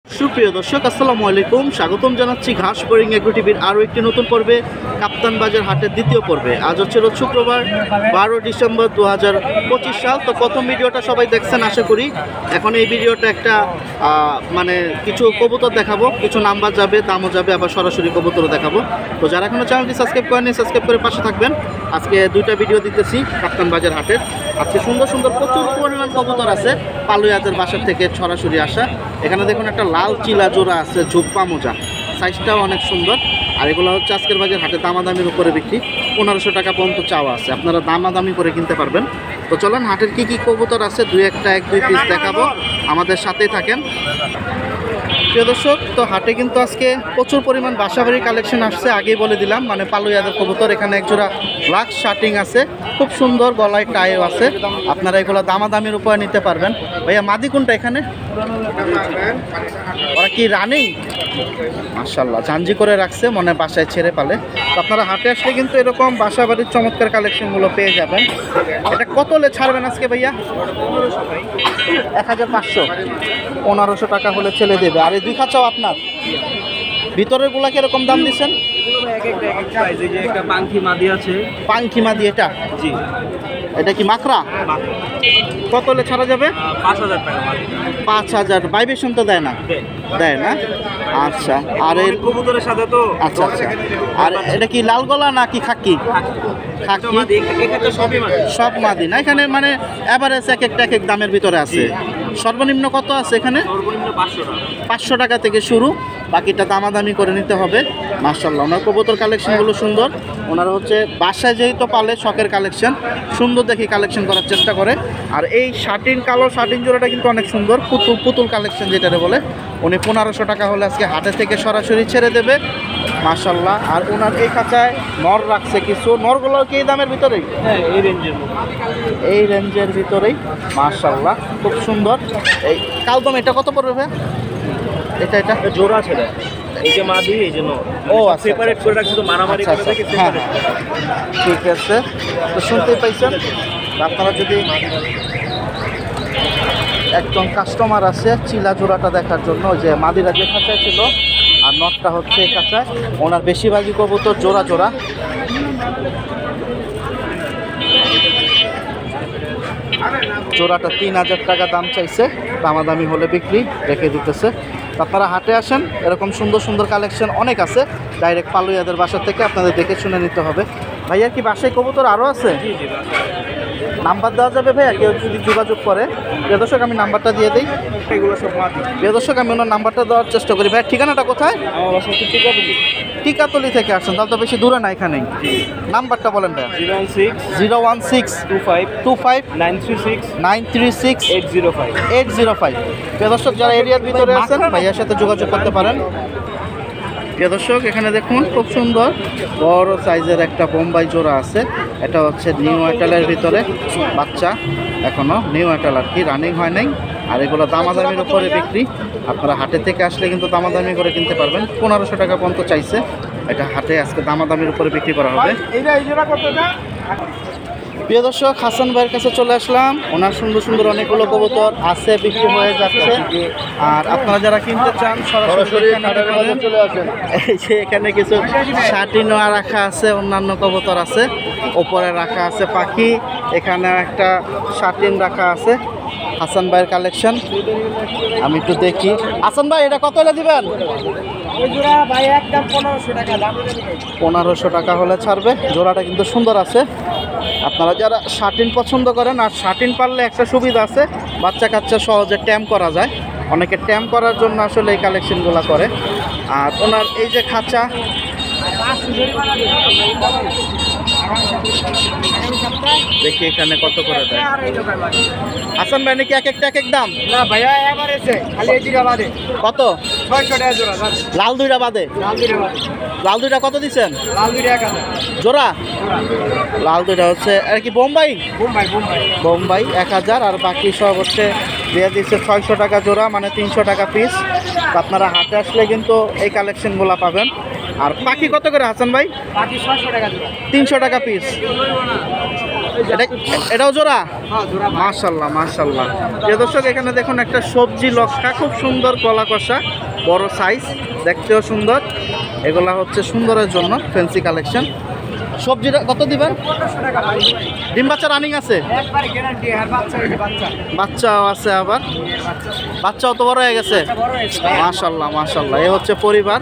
সুপ্রিয় দর্শক আসসালামু আলাইকুম, স্বাগতম জানাচ্ছি ঘাস বোরিং এগ্রো টিভির আরও একটি নতুন পর্বে, কাপ্তান বাজার হাটের দ্বিতীয় পর্বে। আজ হচ্ছে রোজ শুক্রবার 12 ডিসেম্বর 2025 সাল। তো প্রথম ভিডিওটা সবাই দেখছেন আশা করি। এখন এই ভিডিওটা একটা মানে কিছু কবুতর দেখাবো, কিছু নাম্বার যাবে, দামও যাবে, আবার সরাসরি কবুতরও দেখাবো। তো যারা এখনো চ্যানেলটি সাবস্ক্রাইব করেনি সাবস্ক্রাইব করে পাশে থাকবেন। আজকে দুইটা ভিডিও দিতেছি কাপ্তান বাজার হাটের। আজকে সুন্দর সুন্দর প্রচুর পরিমাণ কবুতর আছে পালুয়াদের বাসার থেকে সরাসরি আসা। এখানে দেখুন একটা লাল চিলা জোড়া আছে, ঝুপ্পা মোজা, সাইজটাও অনেক সুন্দর। আর এগুলো হচ্ছে আজকের বাজার হাটে দামাদামির উপরে বিক্রি, 1500 টাকা পর্যন্ত চাওয়া আছে, আপনারা দামাদামি করে কিনতে পারবেন। তো চলেন হাটের কি কি কবুতর আছে এক দুই পিস দেখাবো, আমাদের সাথেই থাকেন। প্রিয় দর্শক, তো হাটে কিন্তু আজকে প্রচুর পরিমাণ বাসাবাড়ির কালেকশন আসছে, আগেই বলে দিলাম। মানে পালুয়াদের কবুতর, এখানে একজোড়া লাক্স শার্টিং আছে, খুব সুন্দর, গলায় টাইও আছে, আপনারা এগুলো দামাদামির উপরে নিতে পারবেন। ভাইয়া মাদি কোনটা এখানে? ওরা কি রানিং? মাশাআল্লাহ, জাঞ্জি করে রাখছে, মনে বাসায় ছেড়ে পালে। তো আপনারা হাটে আসলে কিন্তু এরকম বাসাবাড়ির চমৎকার কালেকশনগুলো পেয়ে যাবেন। এটা কত হলে ছাড়বেন আজকে ভাইয়া? 1500, 1500 টাকা হলে ছেলে দেবে। আর এই দুই খাঁচাও আপনার? ভিতরের গুলা কিরকম দাম দিচ্ছেন? পাঙ্খি মাদি আছে। পাঙ্খি মাদি এটা? জি। এটা কি মাকড়া? কত হলে ছাড়া যাবে? 5000 টাকা। 5000 ভাইবেশন তো দেয় না? দেয় না, আচ্ছা। আর এই কবুতরের সাথে তো আচ্ছা আচ্ছা। আর এটা কি লাল গলা না কি খাকি? খাকি, সব মাদি না? এখানে মানে এভারেজ এক এক দামের ভিতরে আছে। সর্বনিম্ন কত আছে এখানে? 500 টাকা থেকে শুরু, বাকিটা দামাদামি করে নিতে হবে। মাশাআল্লাহ, ওনার কবুতর কালেকশনগুলো সুন্দর। ওনারা হচ্ছে বাসায় যেহেতু পালে, শখের কালেকশন, সুন্দর দেখি কালেকশন করার চেষ্টা করে। আর এই শার্টিন, কালো শার্টিন জোড়াটা কিন্তু অনেক সুন্দর, পুতুল কালেকশন যেটারে বলে। উনি 1500 টাকা হলে আজকে হাটে থেকে সরাসরি ছেড়ে দেবে। মাশাআল্লাহ। আর ওনার এই খাঁচায় নর রাখছে কিছু, নরগুলো কি এই দামের ভিতরেই? হ্যাঁ, এই রেঞ্জের ভিতরেই। মাশাআল্লাহ, খুব সুন্দর। এই কালদম এটা কত পড়বে ভাই? এটা জোড়া আছে, এই যে মাদি, এই জন্য ও আচ্ছা, সেপারেট করে রাখছি, তো মারামারি করে রাখি। হ্যাঁ, ঠিক আছে। তো শুনতেই পাইছেন, আপনারা যদি একজন কাস্টমার আছে চিলা জোড়াটা দেখার জন্য, ওই যে মাদিরা যে খাঁচায় ছিল আর নটটা হচ্ছে এই খাঁচায়, ওনার বেশিরভাগই কবুতর জোড়া জোড়া। জোড়াটা 3000 টাকা দাম চাইছে, দামাদামি হলে বিক্রি রেখে দিতেছে। আপনারা হাটে আসেন, এরকম সুন্দর সুন্দর কালেকশন অনেক আছে। ডাইরেক্ট পালুয়াদের বাসা থেকে আপনাদের দেখে শুনে নিতে হবে। ভাইয়া কি বাসায় কবুতর আরও আছে? নাম্বার দেওয়া যাবে ভাইয়া, কেউ যদি যোগাযোগ করে? প্রিয় দর্শক, আমি নাম্বারটা দিয়ে দিই। এগুলো সব মাদি। প্রিয় দর্শক, আমি ওনার নাম্বারটা দেওয়ার চেষ্টা করি। ভাইয়া ঠিকানাটা কোথায়? আমার বাসা টিকাতলি। টিকাতলি থেকে আসছেন, তাহলে তো বেশি দূরে না এখানেই। নাম্বারটা বলেন ভাইয়া। 016 25 936 805। প্রিয় দর্শক, যারা এরিয়ার ভিতরে আছেন ভাইয়ার সাথে যোগাযোগ করতে পারেন। প্রিয় দর্শক, এখানে দেখুন খুব সুন্দর বড় সাইজের একটা বোম্বাই জোড়া আছে। এটা হচ্ছে নিউ অ্যাটালের ভিতরে বাচ্চা, এখনও নিউ অ্যাটাল আর কি, রানিং হয় নাই। আর এগুলো দামাদামির উপরে বিক্রি, আপনারা হাটে থেকে আসলে কিন্তু দামাদামি করে কিনতে পারবেন। 1500 টাকা পর্যন্ত চাইছে, এটা হাটে আজকে দামাদামির উপরে বিক্রি করা হবে। প্রিয় দর্শক, হাসান ভাইয়ের কাছে চলে আসলাম। ওনার সুন্দর সুন্দর অনেকগুলো কবুতর আছে, বিক্রি হয়ে যাচ্ছে। আর আপনারা যারা কিনতে চান সরাসরি চলে আসেন। এই যে এখানে কিছু শার্টিনোয়া রাখা আছে, অন্যান্য কবুতর আছে, ওপরে রাখা আছে পাখি, এখানে একটা শার্টিন রাখা আছে। হাসান ভাইয়ের কালেকশন আমি একটু দেখি। হাসান ভাই, এটা কত হলে দিবেন? 1500 টাকা হলে ছাড়বে। জোড়াটা কিন্তু সুন্দর আছে। আপনারা যারা শার্টিন পছন্দ করেন, আর শার্টিন পারলে একটা সুবিধা আছে, বাচ্চা কাচ্চা সহজে ট্যাম করা যায়। অনেকে ট্যাম করার জন্য আসলে এই কালেকশনগুলো করে। আর ওনার এই যে খাঁচা, দেখি এখানে কত করে দেয়। হাসান ভাই, নাকি এক একটা এক এক দাম? না ভাইয়া, এবার এসে খালি এই জিগা বাদে কত? 600 টাকা জোড়া। লাল দুইটা বাদে? লাল দুইটা কত দিচ্ছেন? লাল দুইটা 1000 জোড়া। লাল দুইটা হচ্ছে আর কি বোম্বাই 1000, আর বাকি সব হচ্ছে দিয়ে দিচ্ছে 600 টাকা জোড়া, মানে 300 টাকা পিস। আপনারা হাটে আসলে কিন্তু এই কালেকশনগুলো পাবেন। আর পাখি কত করে হাসান ভাই? বাকি 600 টাকা জোড়া, 300 টাকা পিস। এটাও জোড়া? হ্যাঁ জোড়া ভাই। মাশাল্লাহ মাশাল্লাহ। প্রিয় দর্শক এখানে দেখুন একটা সবজি লক্ষা, খুব সুন্দর গলা কষা, বড় সাইজ, দেখতেও সুন্দর। এগুলা হচ্ছে সুন্দরের জন্য ফ্যান্সি কালেকশন। সবজিটা কত দিবেন? 1500 টাকা ভাই। ডিম বাচ্চা রানিং আছে? একবারে গ্যারান্টি আর বাচ্চা এই যে বাচ্চা। বাচ্চাও আছে আবার? বাচ্চা বাচ্চাও তো বড় হয়ে গেছে? বড় হয়েছে। মাশাল্লাহ মাশাল্লাহ। এই হচ্ছে পরিবার।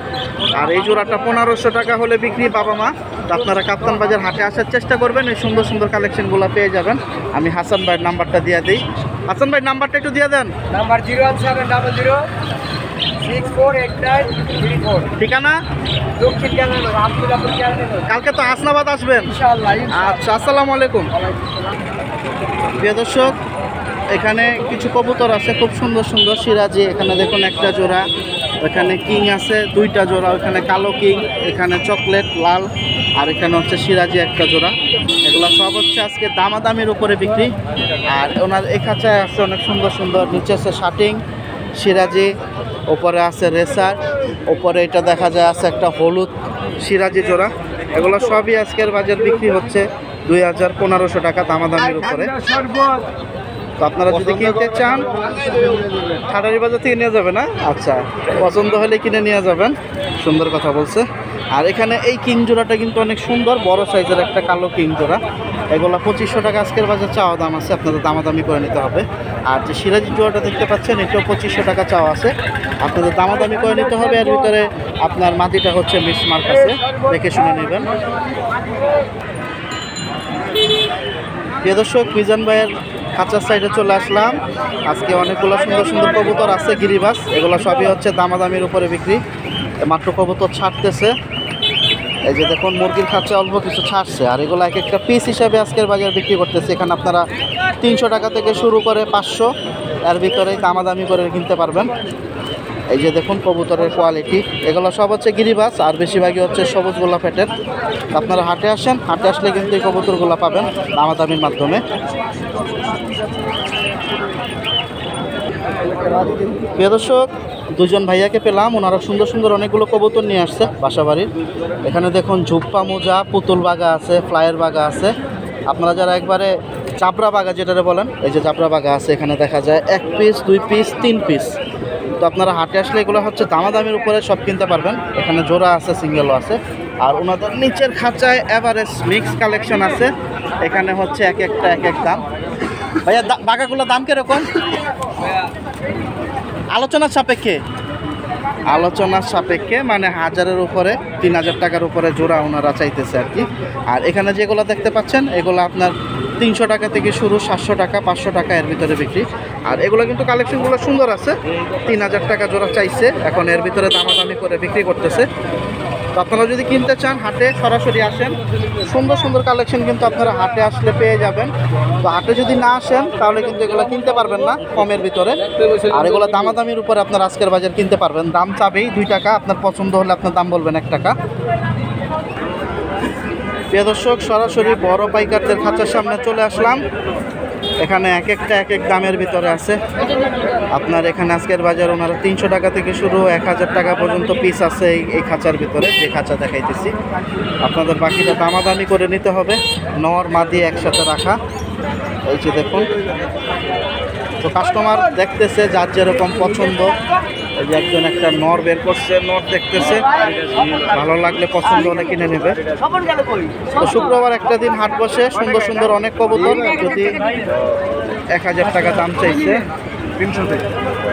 আর এই জোড়াটা 1500 টাকা হলে বিক্রি বাবা মা। তো আপনারা কাপ্তান বাজার হাটে আসার চেষ্টা করবেন, এই সুন্দর সুন্দর কালেকশনগুলো পেয়ে যাবেন। আমি হাসান ভাইয়ের নাম্বারটা দিয়ে দিই। হাসান ভাই নাম্বারটা একটু দিয়ে দেন। নাম্বার 01700 648934। ঠিকানা? দক্ষিণ ক্যানাডা আব্দুল্লাহপুর ক্যানাডা। কালকে তো হাসনাবাদ আসবেন। ইনশাআল্লাহ আচ্ছা, আসসালামু আলাইকুম। প্রিয় দর্শক এখানে কিছু কবুতর আছে খুব সুন্দর সুন্দর সিরাজি। এখানে দেখুন একটা জোড়া, এখানে কিং আছে দুইটা জোড়া, ওখানে কালো কিং, এখানে চকলেট লাল, আর এখানে হচ্ছে সিরাজি একটা জোড়া। এগুলো সব হচ্ছে আজকে দামাদামির উপরে বিক্রি। আর ওনার এই খাঁচায় আছে অনেক সুন্দর সুন্দর, নিচে আছে শাটিং সিরাজি, ওপরে আছে রেসার, ওপরে এটা দেখা যায় আছে একটা হলুদ সিরাজি জোড়া। এগুলো সবই আজকের বাজার বিক্রি হচ্ছে 2500 টাকা দামাদামির উপরে। তো আপনারা যদি কিনতে চান ঠাটারি বাজার থেকে নিয়ে যাবেন। না আচ্ছা, পছন্দ হলে কিনে নিয়ে যাবেন। সুন্দর কথা বলছে। আর এখানে এই কিং জোড়াটা কিন্তু অনেক সুন্দর, বড় সাইজের একটা কালো কিং জোড়া। এগুলো 2500 টাকা আজকের বাজার চাওয়া দাম আছে, আপনাদের দামাদামি করে নিতে হবে। আর যে সিরাজি জোড়াটা দেখতে পাচ্ছেন এটাও 2500 টাকা চাওয়া আছে, আপনাদের দামাদামি করে নিতে হবে। এর ভিতরে আপনার মাটিটা হচ্ছে মিসমার্ক আছে, দেখে শুনে নেবেন। প্রিয় দর্শক মিজান ভাইয়ের খাঁচার সাইডে চলে আসলাম। আজকে অনেকগুলো সুন্দর সুন্দর কবুতর আছে গিরিবাস, এগুলো সবই হচ্ছে দামাদামির উপরে বিক্রি। মাত্র কবুতর ছাড়তেছে, এই যে দেখুন মুরগির খাঁচা অল্প কিছু ছাড়ছে। আর এগুলো এক একটা পিস হিসাবে আজকের বাজার বিক্রি করতেছে। এখানে আপনারা 300 টাকা থেকে শুরু করে 500, এর ভিতরেই দামাদামি করে কিনতে পারবেন। এই যে দেখুন কবুতরের কোয়ালিটি, এগুলো সব হচ্ছে গিরিবাস আর বেশিরভাগই হচ্ছে সবুজ গোলা ফেটের। আপনারা হাটে আসেন, হাটে আসলে কিন্তু এই কবুতরগুলো পাবেন দামাদামির মাধ্যমে। প্রিয় দর্শক দুজন ভাইয়াকে পেলাম, ওনারা সুন্দর সুন্দর অনেকগুলো কবুতর নিয়ে আসছে বাসাবাড়ির। এখানে দেখুন ঝুপ্পা মোজা, পুতুল বাগা আছে, ফ্লাইয়ের বাগা আছে। আপনারা যারা একবারে চাপড়া বাগা যেটারে বলেন, এই যে চাপড়া বাগা আছে, এখানে দেখা যায় 1 পিস 2 পিস 3 পিস। তো আপনারা হাটে আসলে এগুলো হচ্ছে দামাদামির উপরে সব কিনতে পারবেন। এখানে জোড়া আছে, সিঙ্গেলও আছে। আর ওনাদের নিচের খাঁচায় এভারেজ মিক্স কালেকশন আছে, এখানে হচ্ছে এক একটা এক এক দাম। ভাইয়া বাগাগুলোর দাম কিরকম? আলোচনার সাপেক্ষে, আলোচনার সাপেক্ষে মানে 1000-এর উপরে 3000 টাকার উপরে জোড়া ওনারা চাইতেছে আর কি। আর এখানে যেগুলো দেখতে পাচ্ছেন এগুলো আপনার 300 টাকা থেকে শুরু, 700 টাকা 500 টাকা এর ভিতরে বিক্রি। আর এগুলো কিন্তু কালেকশনগুলো সুন্দর আছে। 3000 টাকা জোড়া চাইছে, এখন এর ভিতরে দামাদামি করে বিক্রি করতেছে। তো আপনারা যদি কিনতে চান হাটে সরাসরি আসেন, সুন্দর সুন্দর কালেকশন কিন্তু আপনারা হাটে আসলে পেয়ে যাবেন। তো হাটে যদি না আসেন তাহলে কিন্তু এগুলো কিনতে পারবেন না কমের ভিতরে। আর এগুলো দামাদামির উপরে আপনার আজকের বাজার কিনতে পারবেন। দাম চাবেই 2 টাকা, আপনার পছন্দ হলে আপনার দাম বলবেন 1 টাকা। প্রিয় দর্শক সরাসরি বড় পাইকারদের খাঁচার সামনে চলে আসলাম। এখানে এক একটা এক এক দামের ভিতরে আছে। আপনার এখানে আজকের বাজার ওনারা 300 টাকা থেকে শুরু 1000 টাকা পর্যন্ত পিস আছে এই খাঁচার ভিতরে, যে খাঁচা দেখাইতেছি। আপনাদের বাকিটা দামাদামি করে নিতে হবে, নর মাদি একসাথে রাখা। এই যে দেখুন, তো কাস্টমার দেখতেছে যার যেরকম পছন্দ। এই যে একজন একটা নর বের করছে, নর দেখতেছে, ভালো লাগলে পছন্দ হলে কিনে নেবে। তো শুক্রবার একটা দিন হাট বসে, সুন্দর সুন্দর অনেক কবুতর। যদি 1000 টাকা দাম চাইছে, 300 টাকা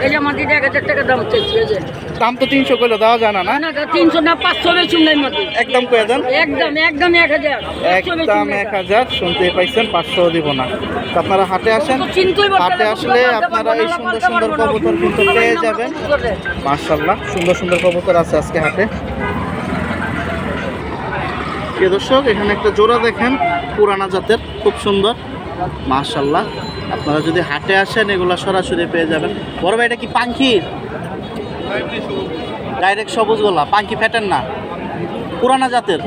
এই যে মাটি 1000 টাকা দাম চাইছে। এই যে দাম তো 300 কইলে দেওয়া যায় না। না না 300 না 500 বেচুন নাই মাটি, একদম কয়ে দেন। একদম 1000 একদম 1000 শুনতেই পাইছেন, 500 দিব না। তো আপনারা হাটে আসেন, হাটে আসলে আপনারা এই সুন্দর সুন্দর কবুতর কিন্তু পেয়ে যাবেন। মাশাআল্লাহ সুন্দর সুন্দর কবুতর আছে আজকে হাটে। প্রিয় দর্শক এখানে একটা জোড়া দেখেন, পুরানা জাতের, খুব সুন্দর মাশাআল্লাহ। আপনারা যদি হাটে আসেন এগুলো সরাসরি পেয়ে যাবেন। বড় ভাই এটা কি পাঙ্খির? ডাইরেক্ট সবুজ গোলা, পাঙ্কি ফ্যাটেন না, পুরানা জাতের,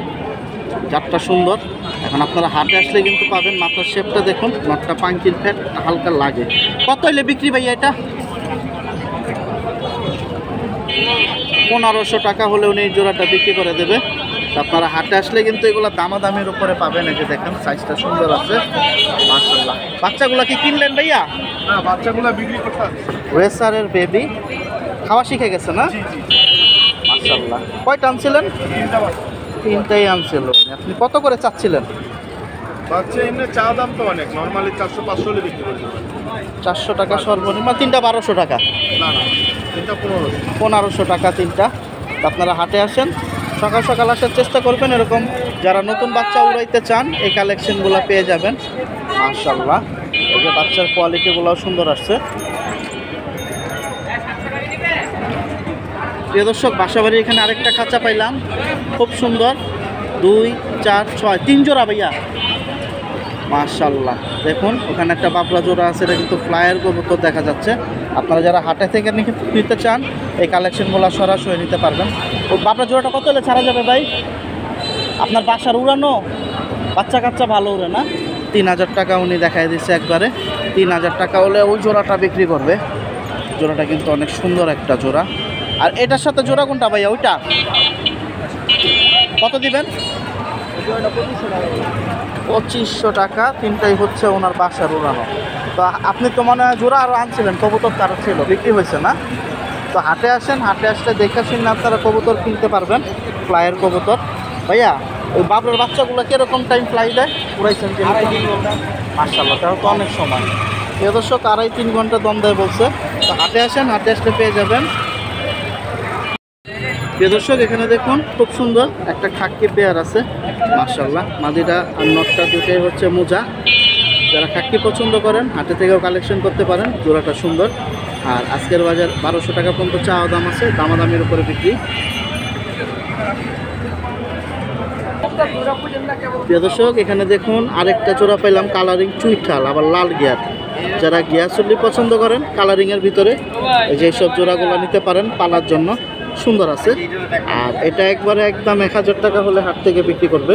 জাতটা সুন্দর। এখন আপনারা হাটে আসলে কিন্তু পাবেন। মাথার শেপটা দেখুন, নটটা পাঙ্কির ফ্যাট হালকা লাগে। কত হইলে বিক্রি ভাইয়া এটা? 1500 টাকা হলে উনি এই জোড়াটা বিক্রি করে দেবে। আপনারা হাটে আসলে কিন্তু এগুলো দামাদামির উপরে পাবেন। এই যে দেখেন সাইজটা সুন্দর আছে মাশাআল্লাহ। বাচ্চাগুলো কি কিনলেন ভাইয়া? না, বাচ্চাগুলো বিক্রি করতে হবে। রেসারের বেবি খাওয়া শিখে গেছে না? মাশাআল্লাহ। কয়টা আনছিলেন? 3টা বাচ্চা। 3টাই আনছিল। আপনি কত করে চাচ্ছিলেন? বাচ্চা এমনি চা দাম তো অনেক, নর্মালি 400-500 হলে বিক্রি করে। 400 টাকা সর্বনিম্ন, 3টা 1200 টাকা। না না, 3টা 1500। 1500 টাকা 3টা। আপনারা হাটে আসেন, সকাল সকাল আসার চেষ্টা করবেন। এরকম যারা নতুন বাচ্চা উড়াইতে চান এই কালেকশনগুলো পেয়ে যাবেন মাশাআল্লাহ। এই যে বাচ্চার কোয়ালিটিগুলোও সুন্দর আসছে। প্রিয় দর্শক, বাসাবাড়ি এখানে আরেকটা খাঁচা পাইলাম, খুব সুন্দর। 2, 4, 6 3 জোড়া ভাইয়া মাশাআল্লাহ। দেখুন ওখানে একটা বাবলা জোড়া আছে, এটা কিন্তু ফ্লায়ার কবুতর দেখা যাচ্ছে। আপনারা যারা হাটে থেকে নিতে চান এই কালেকশনগুলো সরাসরি নিতে পারবেন। ও বাবলা জোড়াটা কত হলে ছাড়া যাবে ভাই? আপনার বাসার উড়ানো বাচ্চা কাচ্চা ভালো উড়ে না? 3000 টাকা উনি দেখাই দিচ্ছে একবারে। 3000 টাকা হলে ওই জোড়াটা বিক্রি করবে। জোড়াটা কিন্তু অনেক সুন্দর একটা জোড়া। আর এটার সাথে জোড়া কোনটা ভাইয়া? ওইটা কত দিবেন? 2500 টাকা। 3টাই হচ্ছে ওনার বাসার উড়ানো। তো আপনি তো মনে হয় জোড়া আরও আনছিলেন, কবুতর তারও ছিল, বিক্রি হয়েছে না? তো হাটে আসেন, হাটে আসলে দেখে শুনে আপনারা কবুতর কিনতে পারবেন, ফ্লাইয়ের কবুতর। ভাইয়া ওই বাবলার বাচ্চাগুলো কীরকম টাইম ফ্লাই দেয় উড়াইছেন? মাশাআল্লাহ, তাও তো অনেক সময়। প্রিয় দর্শক, 2.5-3 ঘন্টা দম দেয় বলছে। তো হাটে আসেন, হাটে আসলে পেয়ে যাবেন। প্রিয় দর্শক, এখানে দেখুন খুব সুন্দর একটা খাক্কি পেয়ার আছে মাশাআল্লাহ। মাদিটা আর নটটা দুটোই হচ্ছে মোজা। যারা খাক্কি পছন্দ করেন হাটে থেকেও কালেকশন করতে পারেন। জোড়াটা সুন্দর। আর আজকের বাজার 1200 টাকা পর্যন্ত চাওয়া দাম আছে, দামাদামির উপরে বিক্রি। প্রিয় দর্শক, এখানে দেখুন আরেকটা জোড়া পেলাম, কালারিং চুইঠাল, আবার লাল গিয়ার। যারা গিয়ার চুল্লি পছন্দ করেন কালারিংয়ের ভিতরে এই যে সব জোড়াগুলো নিতে পারেন পালার জন্য, সুন্দর আছে। আর এটা একবারে একদম 1000 টাকা হলে হাট থেকে বিক্রি করবে।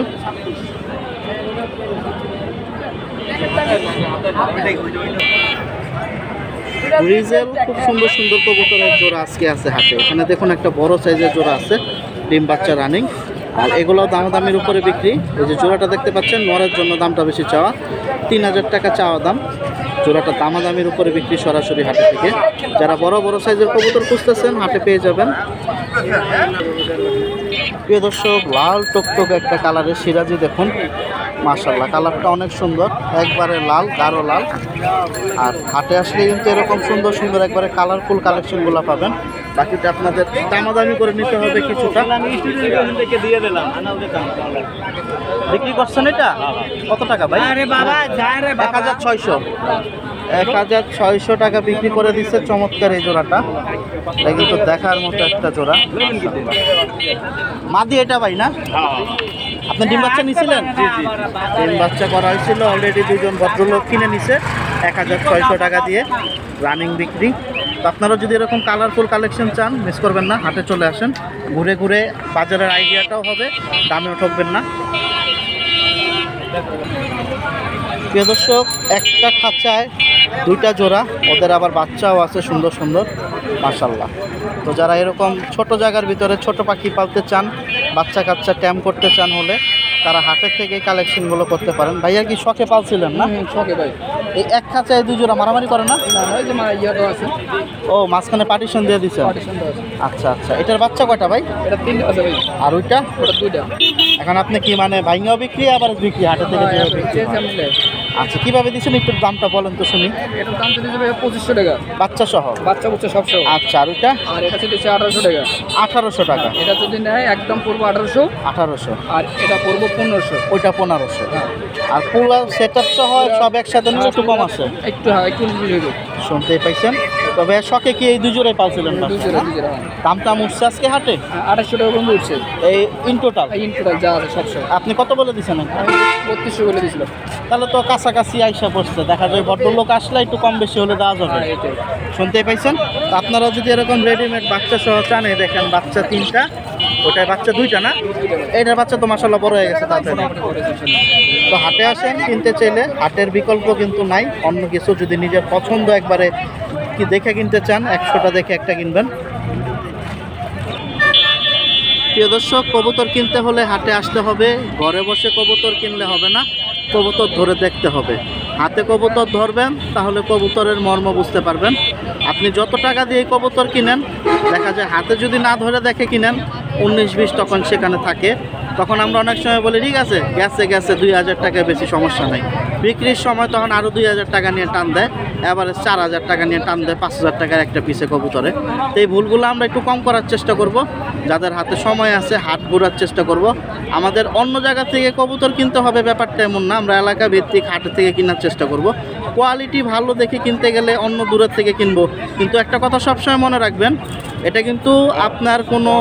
রিজেল খুব সুন্দর সুন্দর কবুতরের জোড়া আজকে আছে হাটে। এখানে দেখুন একটা বড় সাইজের জোড়া আছে, ডিম বাচ্চা রানিং। আর এগুলো দামাদামির উপরে বিক্রি। এই যে জোড়াটা দেখতে পাচ্ছেন, নরের জন্য দামটা বেশি চাওয়া, 3000 টাকা চাওয়া দাম। জোড়াটা দামাদামির উপরে বিক্রি সরাসরি হাটে থেকে। যারা বড় বড় সাইজের কবুতর খুঁজতেছেন হাটে পেয়ে যাবেন। প্রিয় দর্শক, লাল টকটক একটা কালারের সিরাজি দেখুন মাশাআল্লাহ, কালারটা অনেক সুন্দর, একবারে লাল, গাঢ় লাল। আর হাটে আসলে কিন্তু এরকম সুন্দর সুন্দর একবারে কালারফুল কালেকশনগুলো পাবেন। বাকিটা আপনাদের দামাদামি করে নিতে হবে কিছুটা। বিক্রি করছেন এটা কত টাকা ভাই? 1600। 1600 টাকা বিক্রি করে দিচ্ছে। চমৎকার এই জোড়াটা, এটা কিন্তু দেখার মতো একটা জোড়া। মাদি এটা ভাই না? আপনি ডিম বাচ্চা নিয়েছিলেন? ডিম বাচ্চা করা হয়েছিল অলরেডি, 2জন ভদ্রলোক কিনে নিছে 1600 টাকা দিয়ে, রানিং বিক্রি। তো আপনারা যদি এরকম কালারফুল কালেকশন চান মিস করবেন না, হাটে চলে আসেন। ঘুরে ঘুরে বাজারের আইডিয়াটাও হবে, দামেও ঠকবেন না। প্রিয় দর্শক, একটা খাঁচায় 2টা জোড়া, ওদের আবার বাচ্চাও আছে সুন্দর সুন্দর মাশাআল্লাহ। তো যারা এরকম ছোট জায়গার ভিতরে ছোট পাখি পালতে চান, বাচ্চা কাচ্চা ট্যাম করতে চান হলে তারা হাটের থেকে এই কালেকশনগুলো করতে পারেন। ভাইয়া কি শখে পালছিলেন না? শখে ভাই। এই এক খাঁচায় 2 জোড়া মারামারি করে না? ওই যে ইয়াটা আছে, ও মাঝখানে পার্টিশন দিয়ে দিচ্ছেন। আচ্ছা আচ্ছা, এটার বাচ্চা কয়টা ভাই? এটা 3টা আছে ভাই। আর ওইটা? ওটা 2টা। এখন আপনি কি মানে ভাইঙ্গাও বিক্রি আবার বিক্রি হাটে থেকে যেভাবে বিক্রি হয়? আচ্ছা, কিভাবে দিচ্ছেন একটু দামটা বলেন তো শুনি। এটার দাম চলে যাবে 2500 টাকা, বাচ্চা সহ? বাচ্চা বুচ্চা সব সহ। আচ্ছা, আর ওইটা? আর এটা চলে 1800 টাকা। 1800 টাকা। এটা যদি নেয় একদম পড়বো 1800। 1800। আর এটা পড়বো 1500। ওইটা 1500। আর পুরো সেটআপ সহ সব একসাথে নিলে একটু কম আছে, একটু একটু হইবে। শুনতেই পাইছেন। তবে শখে কি এই 2 জোড়াই পালছিলেন? 2 জোড়া। দামটা উঠছে আজকে হাটে 2800 টাকা পর্যন্ত উঠছে এই ইন টোটাল? ইন টোটাল যা আছে সব সহ। আপনি কত বলে দিচ্ছেন? আমি 3200 বলে দিয়েছিলাম। তাহলে তো কাছাকাছি আইসা পড়ছে, দেখা যায় ভদ্রলোক আসলে একটু কম বেশি হলে দেওয়া যাবে। এটাই। শুনতেই পাইছেন। তো আপনারা যদি এরকম রেডিমেড বাচ্চা সহ চান, এই দেখেন বাচ্চা 3টা, ওটার বাচ্চা 2টা না? এইটার বাচ্চা তো মাশাআল্লাহ বড় হয়ে গেছে তাড়াতাড়ি। তো হাটে আসেন কিনতে চাইলে, হাটের বিকল্প কিন্তু নাই। অন্য কিছু যদি নিজের পছন্দ একবারে কি দেখে কিনতে চান, 100টা দেখে একটা কিনবেন। প্রিয় দর্শক, কবুতর কিনতে হলে হাটে আসতে হবে। ঘরে বসে কবুতর কিনলে হবে না, কবুতর ধরে দেখতে হবে। হাতে কবুতর ধরবেন, তাহলে কবুতরের মর্ম বুঝতে পারবেন। আপনি যত টাকা দিয়ে কবুতর কিনেন, দেখা যায় হাতে যদি না ধরে দেখে কিনেন 19-20 তখন সেখানে থাকে। তখন আমরা অনেক সময় বলি ঠিক আছে, গেছে 2000 টাকা, বেশি সমস্যা নেই। বিক্রির সময় তখন আরও 2000 টাকা নিয়ে টান দেয়, এবারে 4000 টাকা নিয়ে টান দেয় 5000 টাকার একটা পিসে কবুতরে। তো এই ভুলগুলো আমরা একটু কম করার চেষ্টা করব। যাদের হাতে সময় আছে হাট ঘোরার চেষ্টা করব। আমাদের অন্য জায়গা থেকে কবুতর কিনতে হবে ব্যাপারটা এমন না, আমরা এলাকা ভিত্তিক হাট থেকে কেনার চেষ্টা করব। কোয়ালিটি ভালো দেখে কিনতে গেলে অন্য দূরের থেকে কিনবো, কিন্তু একটা কথা সবসময় মনে রাখবেন, এটা কিন্তু আপনার কোনো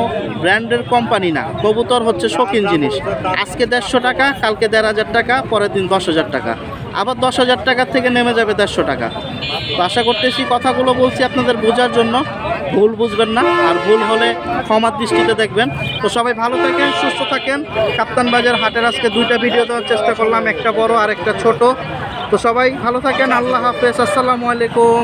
ব্র্যান্ডের কোম্পানি না। কবুতর হচ্ছে শৌখিন জিনিস। আজকে 150 টাকা, কালকে 1500 টাকা, পরের দিন 10,000 টাকা, আবার 10,000 টাকার থেকে নেমে যাবে 150 টাকা। তো আশা করতেছি কথাগুলো বলছি আপনাদের বোঝার জন্য, ভুল বুঝবেন না, আর ভুল হলে ক্ষমার দৃষ্টিতে দেখবেন। তো সবাই ভালো থাকেন, সুস্থ থাকেন। কাপ্তান বাজার হাটের আজকে 2টা ভিডিও দেওয়ার চেষ্টা করলাম, একটা বড় আর একটা ছোট। তো সবাই ভালো থাকেন, আল্লাহ হাফেজ, আসসালামু আলাইকুম।